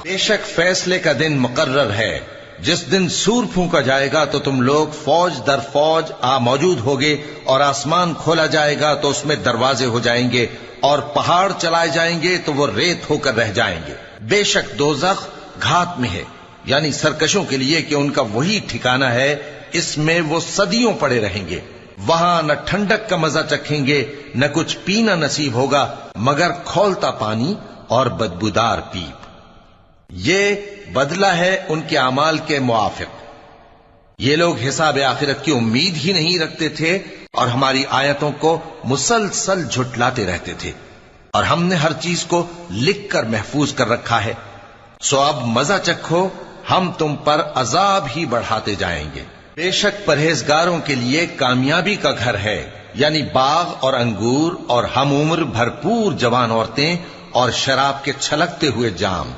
बेशक फैसले का दिन मुकर्रर है, जिस दिन सूर फूंका जाएगा तो तुम लोग फौज दर फौज मौजूद होगे, और आसमान खोला जाएगा तो उसमें दरवाजे हो जाएंगे, और पहाड़ चलाए जाएंगे तो वो रेत होकर रह जाएंगे। बेशक दोज़ख घात में है, यानी सरकशों के लिए कि उनका वही ठिकाना है, इसमें वो सदियों पड़े रहेंगे। वहां न ठंडक का मजा चखेंगे, न कुछ पीना नसीब होगा मगर खौलता पानी और बदबूदार पीप। ये बदला है उनके अमाल के मुआफिक। ये लोग हिसाब आखिरत की उम्मीद ही नहीं रखते थे और हमारी आयतों को मुसलसल झुटलाते रहते थे, और हमने हर चीज को लिख कर महफूज कर रखा है। सो अब मजा चखो, हम तुम पर अजाब ही बढ़ाते जाएंगे। बेशक परहेजगारों के लिए कामयाबी का घर है, यानी बाग और अंगूर और हम उम्र भरपूर जवान औरतें और शराब के छलकते हुए जाम।